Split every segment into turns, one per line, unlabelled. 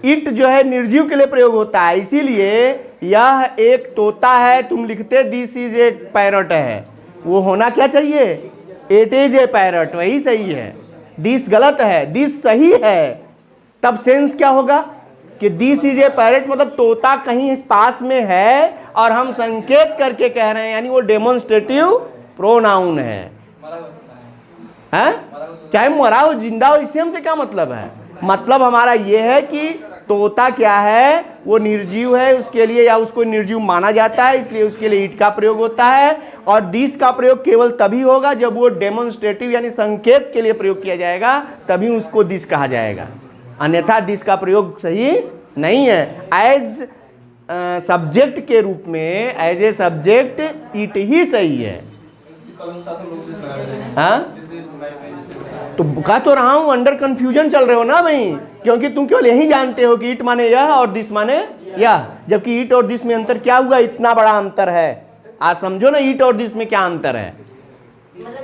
It जो है निर्जीव के लिए प्रयोग होता है, इसीलिए यह एक तोता है, तुम लिखते दिस इज ए पैरट है, वो होना क्या चाहिए, इट इज ए पैरट, वही सही है। दिस गलत है, दिस सही है, तब सेंस क्या होगा कि दिस इज ए पैरट मतलब तोता कहीं पास में है और हम संकेत करके कह रहे हैं, यानी वो डेमोन्स्ट्रेटिव प्रोनाउन है। चाहे मरा हो जिंदा हो, इससे हमसे क्या मतलब है, मतलब हमारा ये है कि तोता क्या है, वो निर्जीव है, उसके लिए या उसको निर्जीव माना जाता है, इसलिए उसके लिए इट का प्रयोग होता है। और दिस का प्रयोग केवल तभी होगा जब वो डेमोन्स्ट्रेटिव यानी संकेत के लिए प्रयोग किया जाएगा, तभी उसको दिस कहा जाएगा, अन्यथा दिस का प्रयोग सही नहीं है। एज सब्जेक्ट के रूप में, एज ए सब्जेक्ट इट ही सही है। हाँ तो कह तो रहा हूं, अंडर कंफ्यूजन चल रहे हो ना भाई, क्योंकि तुम केवल यही जानते हो कि इट माने यह और दिस माने यह, जबकि इट और दिस में अंतर क्या हुआ, इतना बड़ा अंतर है। आज समझो ना इट और दिस में क्या अंतर है,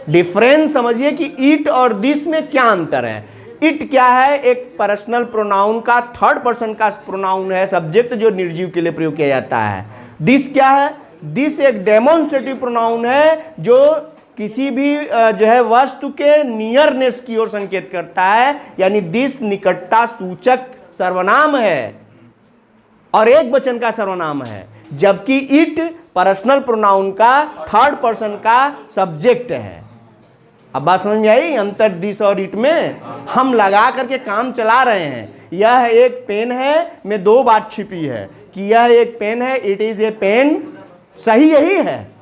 डिफरेंस समझिए कि इट और दिस में क्या अंतर है। इट क्या है, एक पर्सनल प्रोनाउन का थर्ड पर्सन का प्रोनाउन है, सब्जेक्ट जो निर्जीव के लिए प्रयोग किया जाता है। दिस क्या है, दिस एक डेमोन्स्ट्रेटिव प्रोनाउन है जो किसी भी जो है वस्तु के नियरनेस की ओर संकेत करता है, यानी दिस निकटता सूचक सर्वनाम है और एक वचन का सर्वनाम है, जबकि इट पर्सनल प्रोनाउन का थर्ड पर्सन का सब्जेक्ट है। अब बात समझ में आई अंतर दिस और इट में? हम लगा करके काम चला रहे हैं। यह एक पेन है में दो बात छिपी है कि यह एक पेन है, इट इज ए पेन, सही यही है।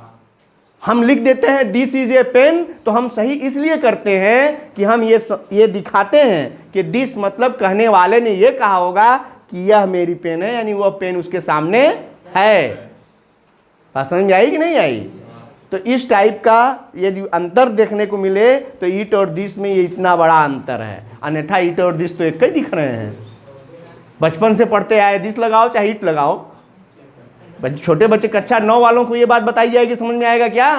हम लिख देते हैं दिस इज ए पेन, तो हम सही इसलिए करते हैं कि हम ये दिखाते हैं कि दिस मतलब कहने वाले ने ये कहा होगा कि यह मेरी पेन है, यानी वह पेन उसके सामने है। बात समझ में आई कि नहीं आई? तो इस टाइप का यदि अंतर देखने को मिले तो ईट और दिस में ये इतना बड़ा अंतर है, अन्यथा ईट और दिस तो एक ही दिख रहे हैं। बचपन से पढ़ते आए, दिस लगाओ चाहे ईट लगाओ। छोटे बच्चे कक्षा 9 वालों को ये बात बताई जाएगी, समझ में आएगा क्या?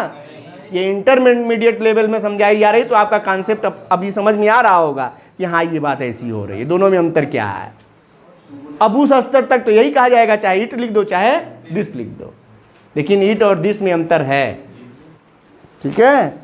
ये इंटरमीडिएट लेवल में समझाई जा रही, तो आपका कॉन्सेप्ट अभी समझ में आ रहा होगा कि हाँ ये बात ऐसी हो रही है, दोनों में अंतर क्या है। अब उस स्तर तक तो यही कहा जाएगा, चाहे ईट लिख दो चाहे दिस लिख दो, लेकिन ईट और दिस में अंतर है। ठीक है।